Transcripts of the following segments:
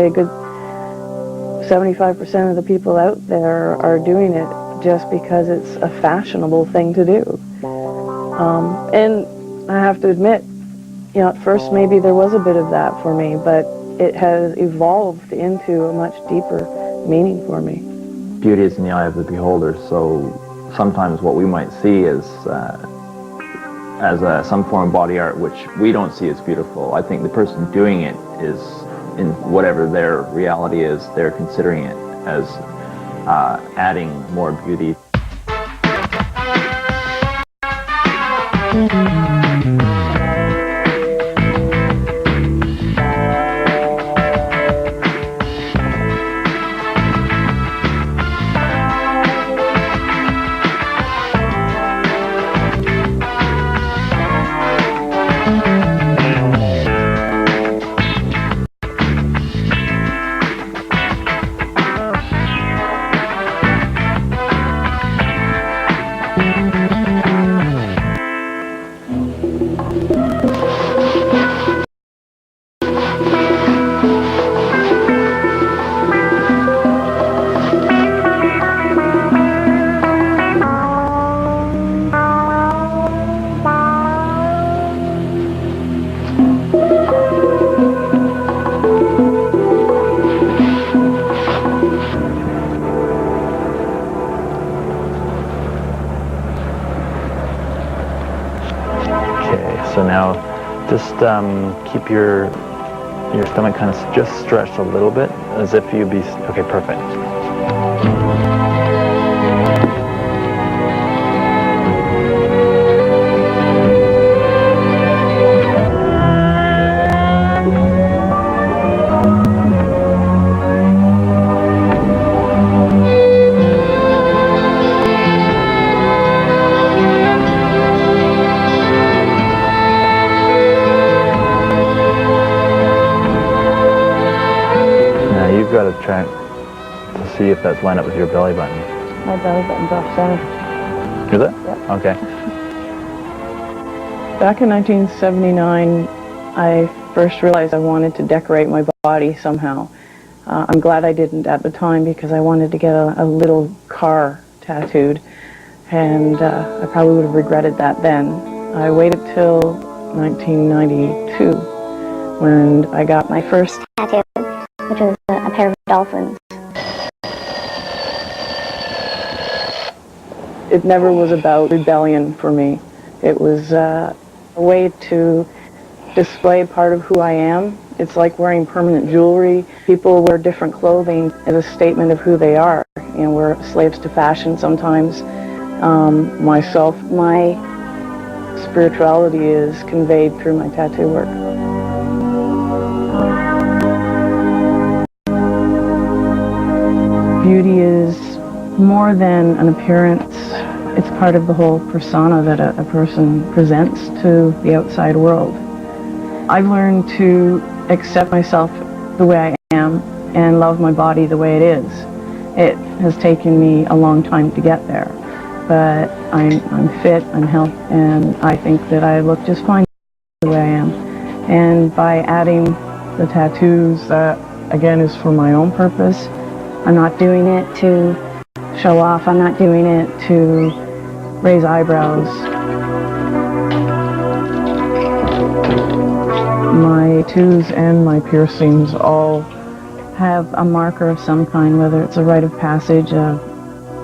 a good 75% of the people out there are doing it just because it's a fashionable thing to do. And I have to admit, at first maybe there was a bit of that for me, but it has evolved into a much deeper meaning for me. Beauty is in the eye of the beholder, so sometimes what we might see as some form of body art which we don't see as beautiful, I think the person doing it is, in whatever their reality is, they're considering it as adding more beauty. So now just keep your stomach kind of just stretched a little bit, as if you'd be, okay, perfect. You've got to check to see if that's lined up with your belly button. My belly button's off center. Is it? Yeah. Okay. Back in 1979, I first realized I wanted to decorate my body somehow. I'm glad I didn't at the time, because I wanted to get a little car tattooed, and I probably would have regretted that then. I waited till 1992 when I got my first tattoo, which was a pair of dolphins. It never was about rebellion for me. It was a way to display part of who I am. It's like wearing permanent jewelry. People wear different clothing as a statement of who they are. We're slaves to fashion sometimes. My spirituality is conveyed through my tattoo work. Beauty is more than an appearance. It's part of the whole persona that a person presents to the outside world. I've learned to accept myself the way I am and love my body the way it is. It has taken me a long time to get there, but I'm fit, I'm healthy, and I think that I look just fine the way I am. And by adding the tattoos, that again is for my own purpose. I'm not doing it to show off. I'm not doing it to raise eyebrows. My tattoos and my piercings all have a marker of some kind, whether it's a rite of passage,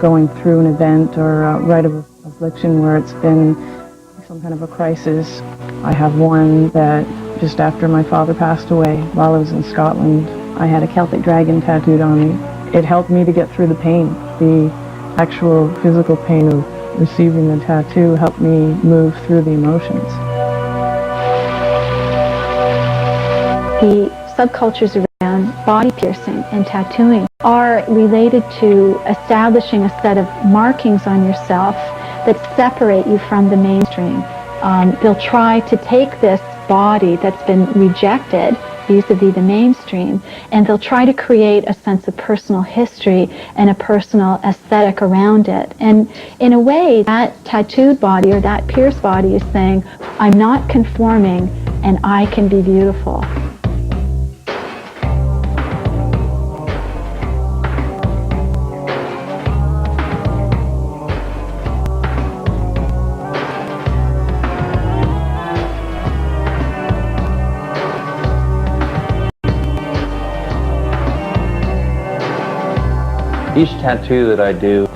going through an event, or a rite of affliction where it's been some kind of a crisis. I have one that just after my father passed away, while I was in Scotland, I had a Celtic dragon tattooed on me. It helped me to get through the pain. The actual physical pain of receiving the tattoo helped me move through the emotions. The subcultures around body piercing and tattooing are related to establishing a set of markings on yourself that separate you from the mainstream. They'll try to take this body that's been rejected vis-a-vis the mainstream, and they'll try to create a sense of personal history and a personal aesthetic around it. And in a way, that tattooed body or that pierced body is saying, I'm not conforming and I can be beautiful. Each tattoo that I do,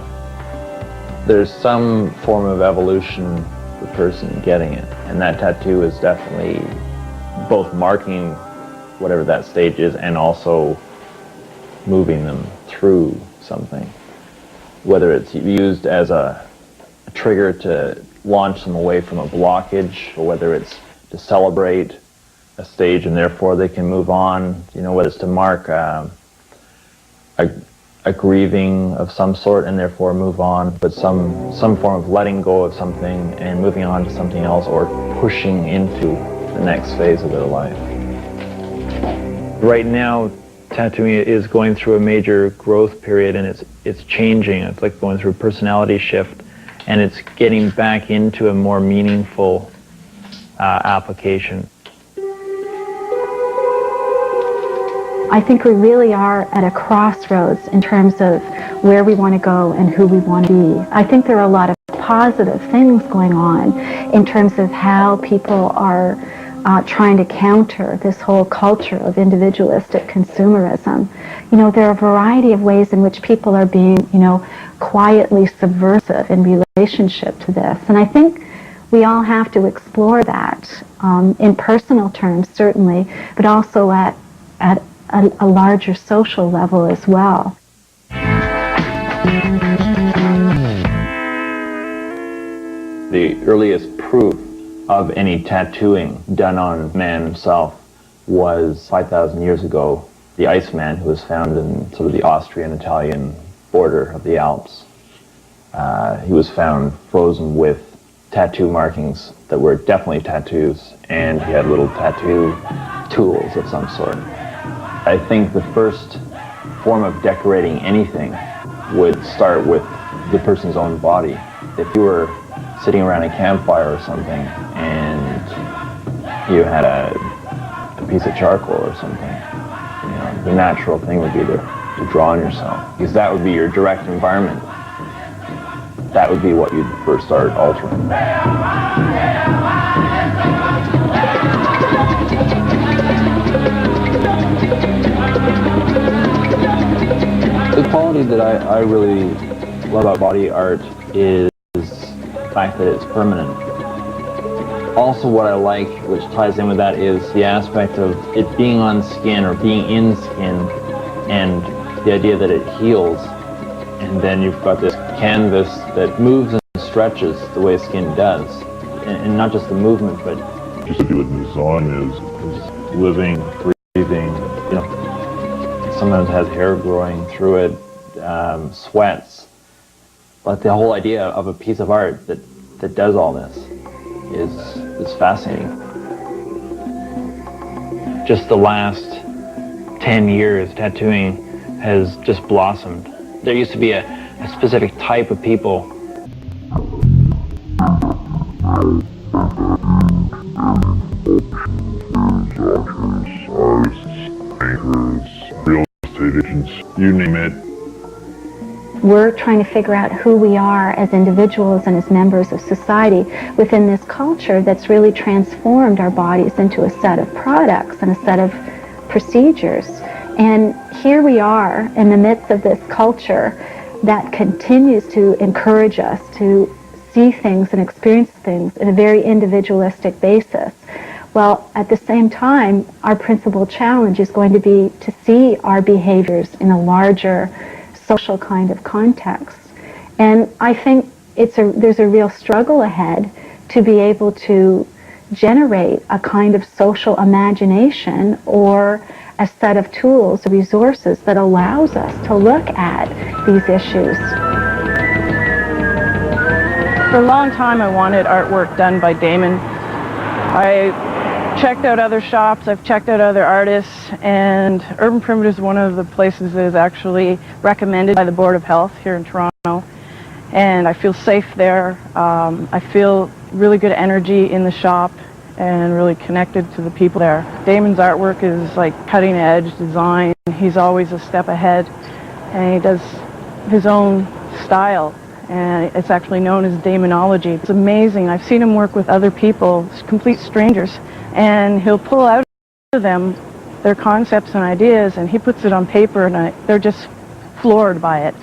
there's some form of evolution the person getting it, and that tattoo is definitely both marking whatever that stage is and also moving them through something. Whether it's used as a trigger to launch them away from a blockage, or whether it's to celebrate a stage and therefore they can move on, you know, whether it's to mark a grieving of some sort and therefore move on, but some form of letting go of something and moving on to something else, or pushing into the next phase of their life. Right now, tattooing is going through a major growth period, and it's changing. It's like going through a personality shift, and it's getting back into a more meaningful application. I think we really are at a crossroads in terms of where we want to go and who we want to be. I think there are a lot of positive things going on in terms of how people are trying to counter this whole culture of individualistic consumerism. You know, there are a variety of ways in which people are being, you know, quietly subversive in relationship to this. And I think we all have to explore that in personal terms, certainly, but also at a larger social level as well. The earliest proof of any tattooing done on man himself was 5,000 years ago. The Iceman, who was found in sort of the Austrian-Italian border of the Alps. He was found frozen with tattoo markings that were definitely tattoos, and he had little tattoo tools of some sort. I think the first form of decorating anything would start with the person's own body. If you were sitting around a campfire or something and you had a piece of charcoal or something, you know, the natural thing would be to draw on yourself, because that would be your direct environment. That would be what you'd first start altering. The quality that I really love about body art is the fact that it's permanent. Also what I like, which ties in with that, is the aspect of it being on skin or being in skin, and the idea that it heals. And then you've got this canvas that moves and stretches the way skin does. And not just the movement, but just to do with design is living, breathing, you know. Sometimes has hair growing through it, sweats. But the whole idea of a piece of art that does all this is fascinating. Just the last 10 years, tattooing has just blossomed. There used to be a specific type of people. Real estate agents, you name it. We're trying to figure out who we are as individuals and as members of society within this culture that's really transformed our bodies into a set of products and a set of procedures. And here we are in the midst of this culture that continues to encourage us to see things and experience things in a very individualistic basis. Well, at the same time, our principal challenge is going to be to see our behaviors in a larger social kind of context. And I think there's a real struggle ahead to be able to generate a kind of social imagination or a set of tools, resources that allows us to look at these issues. For a long time I wanted artwork done by daemon. I checked out other shops, I've checked out other artists, and Urban Primitive is one of the places that is actually recommended by the Board of Health here in Toronto. And I feel safe there. I feel really good energy in the shop and really connected to the people there. Daemon's artwork is like cutting edge design. He's always a step ahead, and he does his own style, and it's actually known as daemonology. It's amazing. I've seen him work with other people, complete strangers, and he'll pull out of them their concepts and ideas, and he puts it on paper, and they're just floored by it.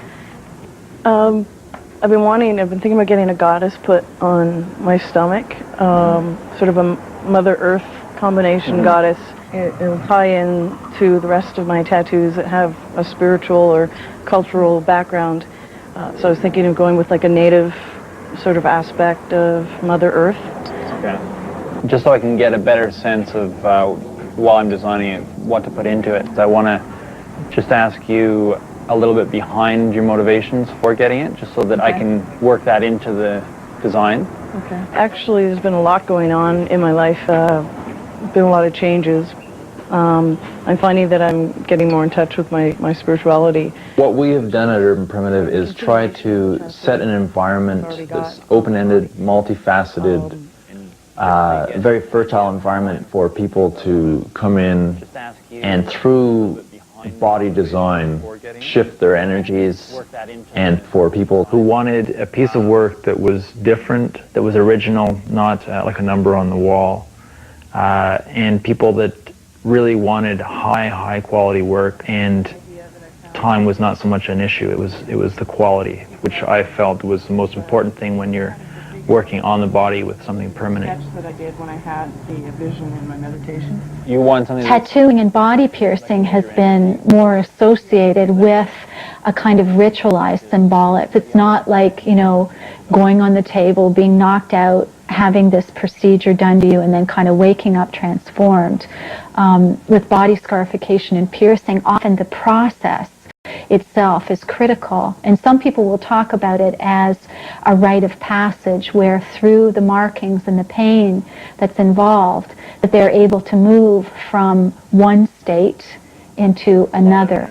I've been thinking about getting a goddess put on my stomach, sort of a Mother Earth combination goddess. It'll tie in to the rest of my tattoos that have a spiritual or cultural background. So I was thinking of going with like a native sort of aspect of Mother Earth. Okay. Just so I can get a better sense of, while I'm designing it, what to put into it, I want to just ask you a little bit behind your motivations for getting it, just so that I can work that into the design. Okay. Actually, there's been a lot going on in my life, been a lot of changes. I'm finding that I'm getting more in touch with my spirituality. What we have done at Urban Primitive is try to set an environment that's open-ended, multifaceted, very fertile environment for people to come in and through body design shift their energies, and for people who wanted a piece of work that was different, that was original, not like a number on the wall, and people that really wanted high quality work, and time was not so much an issue. It was the quality, which I felt was the most important thing when you're working on the body with something permanent. Sketch that I did when I had the vision in my meditation. You want something Tattooing and body piercing has been more associated with a kind of ritualized symbolic. It's not like, you know, going on the table, being knocked out, having this procedure done to you, and then kind of waking up transformed. With body scarification and piercing, often the process itself is critical, and some people will talk about it as a rite of passage, where through the markings and the pain that's involved, that they're able to move from one state into another.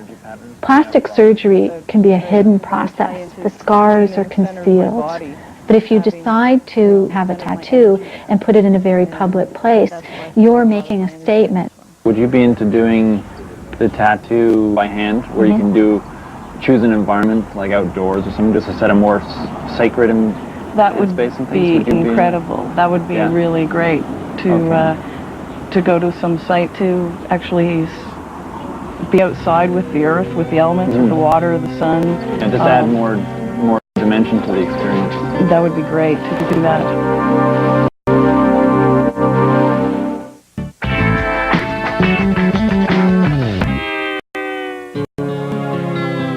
Plastic surgery can be a hidden process. The scars are concealed. But if you decide to have a tattoo and put it in a very public place, you're making a statement. Would you be into doing the tattoo by hand, where you can choose an environment like outdoors or something, just to set a more sacred and That would space and be things? incredible. That would be really great to go to some site to actually be outside with the earth, with the elements, with the water, the sun. And just add more dimension to the experience. That would be great to do that.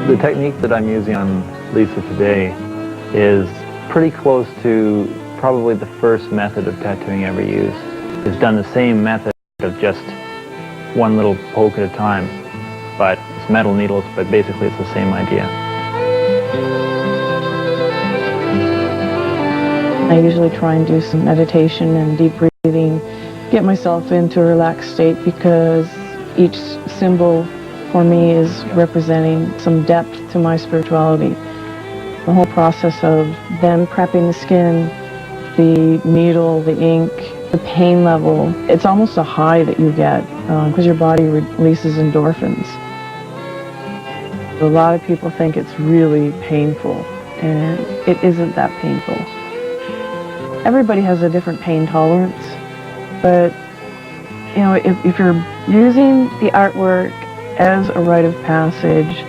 The technique that I'm using on Lisa today is pretty close to probably the first method of tattooing ever used. It's done the same method of just one little poke at a time, but it's metal needles, but basically it's the same idea. I usually try and do some meditation and deep breathing, get myself into a relaxed state, because each symbol for me is representing some depth to my spirituality. The whole process of then prepping the skin, the needle, the ink, the pain level, it's almost a high that you get because your body releases endorphins. A lot of people think it's really painful, and it isn't that painful. Everybody has a different pain tolerance, but you know, if you're using the artwork as a rite of passage,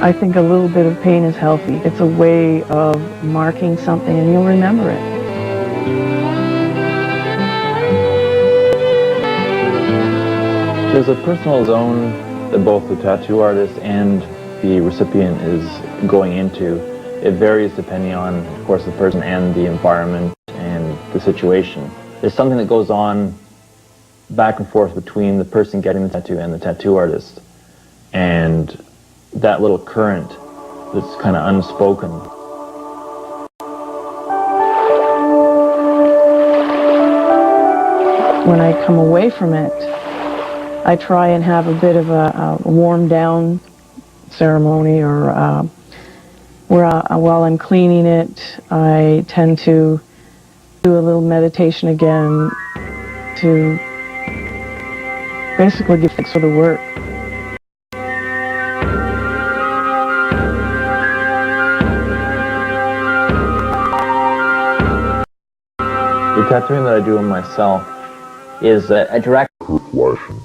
I think a little bit of pain is healthy. It's a way of marking something, and you'll remember it. There's a personal zone that both the tattoo artist and the recipient is going into. It varies depending on, of course, the person and the environment and the situation. There's something that goes on back and forth between the person getting the tattoo and the tattoo artist, and that little current that's kind of unspoken. When I come away from it, I try and have a bit of a warm down ceremony, or while I'm cleaning it, I tend to do a little meditation again to basically give thanks for the work. The tattooing that I do on myself is a direct reflection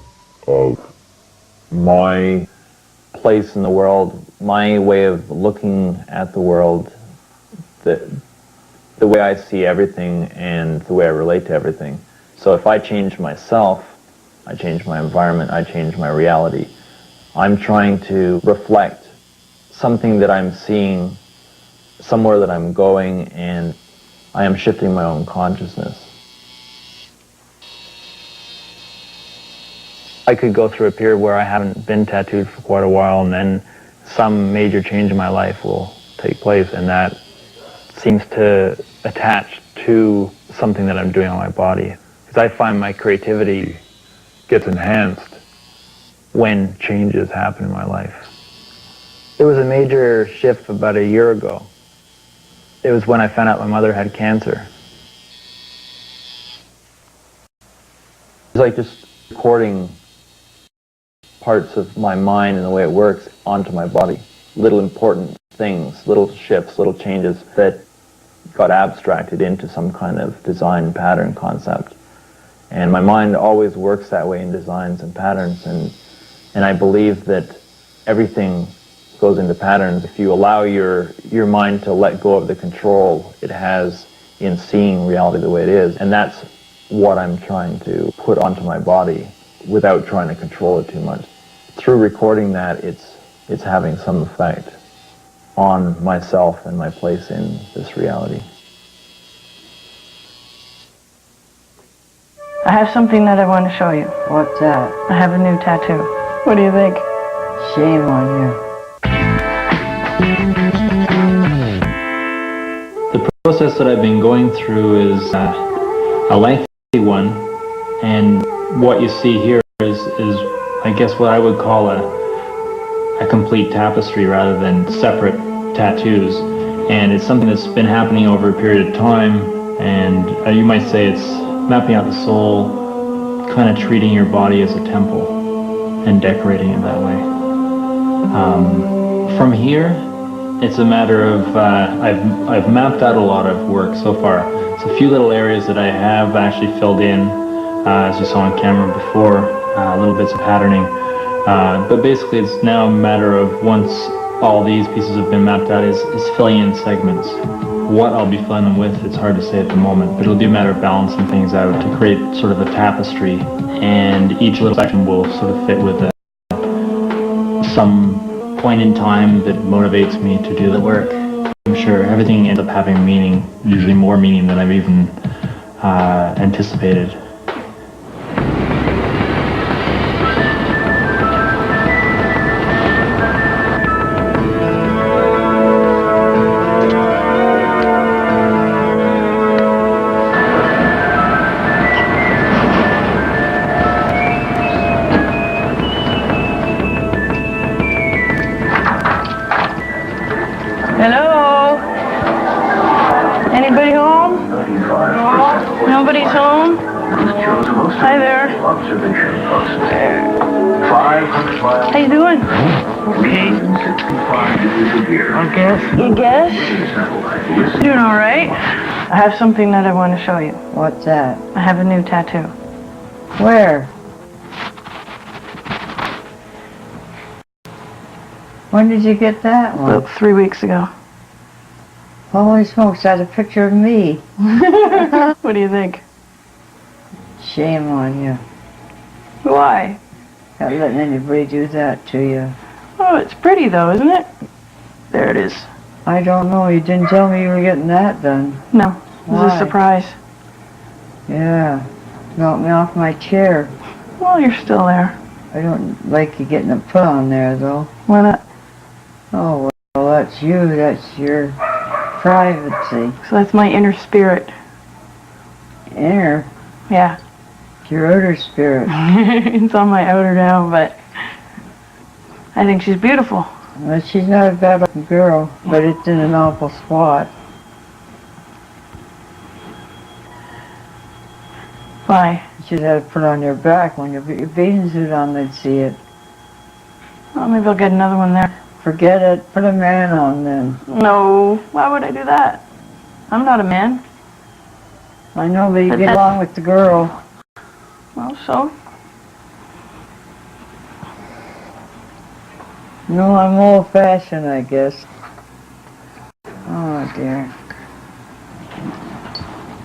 of my place in the world, my way of looking at the world, the way I see everything and the way I relate to everything. So if I change myself, I change my environment, I change my reality. I'm trying to reflect something that I'm seeing, somewhere that I'm going, and I am shifting my own consciousness. I could go through a period where I haven't been tattooed for quite a while, and then some major change in my life will take place, and that seems to attach to something that I'm doing on my body. Because I find my creativity gets enhanced when changes happen in my life. There was a major shift about a year ago. It was when I found out my mother had cancer. It's like just recording parts of my mind and the way it works onto my body. Little important things, little shifts, little changes that got abstracted into some kind of design pattern concept. And my mind always works that way in designs and patterns, and I believe that everything goes into patterns. If you allow your mind to let go of the control it has in seeing reality the way it is, and that's what I'm trying to put onto my body without trying to control it too much. Through recording that, it's having some effect on myself and my place in this reality. I have something that I want to show you. What's that? I have a new tattoo. What do you think? Shame on you. The process that I've been going through is a lengthy one, and what you see here is I guess what I would call a complete tapestry rather than separate tattoos. And it's something that's been happening over a period of time, and you might say it's mapping out the soul, kind of treating your body as a temple and decorating it that way. From here, it's a matter of I've mapped out a lot of work so far. It's a few little areas that I have actually filled in, as you saw on camera before, little bits of patterning. But basically, it's now a matter of, once all these pieces have been mapped out, is filling in segments. What I'll be filling them with, it's hard to say at the moment, but it'll be a matter of balancing things out to create sort of a tapestry, and each little section will sort of fit with some point in time that motivates me to do the work. I'm sure everything ends up having meaning, usually more meaning than I've even anticipated. Hello? Anybody home? Nobody's home? Hi there. How you doing? Okay. I guess. You guess? Doing all right. I have something that I want to show you. What's that? I have a new tattoo. Where? When did you get that one? About 3 weeks ago. Holy smokes, that's a picture of me. What do you think? Shame on you. Why? Not letting anybody do that to you. Oh, it's pretty though, isn't it? There it is. I don't know, you didn't tell me you were getting that done. No, it was Why? a surprise. Yeah, knocked me off my chair. Well, you're still there. I don't like you getting it put on there, though. Why not? Oh, well, that's you. That's your privacy. So that's my inner spirit. Inner. Yeah. Your outer spirit. It's on my outer now, but I think she's beautiful. Well, she's not a bad looking girl, but it's in an awful spot. Why? You should have it put on your back. When you put your bathing suit on, they'd see it. Well, maybe I'll get another one there. Forget it. Put a man on then. No, why would I do that? I'm not a man. I know, but you But get that's- along with the girl. Well, so? No, I'm old-fashioned, I guess. Oh, dear.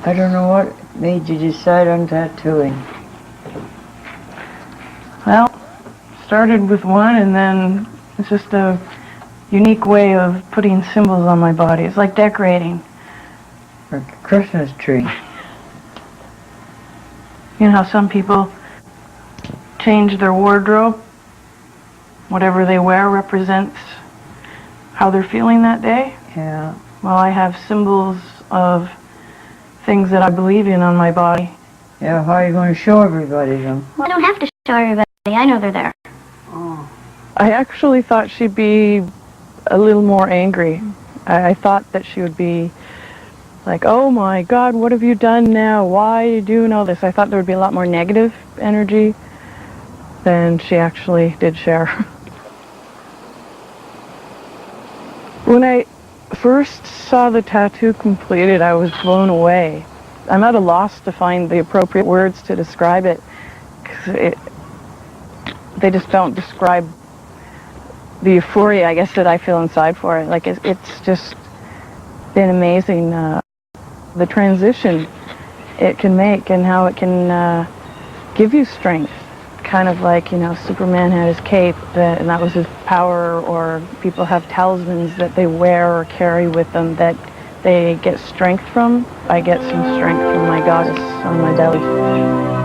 I don't know what made you decide on tattooing. Well, started with one, and then it's just a unique way of putting symbols on my body. It's like decorating. Like a Christmas tree. You know how some people change their wardrobe? Whatever they wear represents how they're feeling that day. Yeah. Well, I have symbols of things that I believe in on my body. Yeah, how are you going to show everybody them? I don't have to show everybody. I know they're there. I actually thought she'd be a little more angry. I thought that she would be like, oh my God, what have you done now? Why are you doing all this? I thought there would be a lot more negative energy than she actually did share. When I first saw the tattoo completed, I was blown away. I'm at a loss to find the appropriate words to describe it, because they just don't describe the euphoria, I guess, that I feel inside for it. Like, it's just been amazing, the transition it can make and how it can give you strength. Kind of like, you know, Superman had his cape, and that was his power, or people have talismans that they wear or carry with them that they get strength from. I get some strength from my goddess on my belly.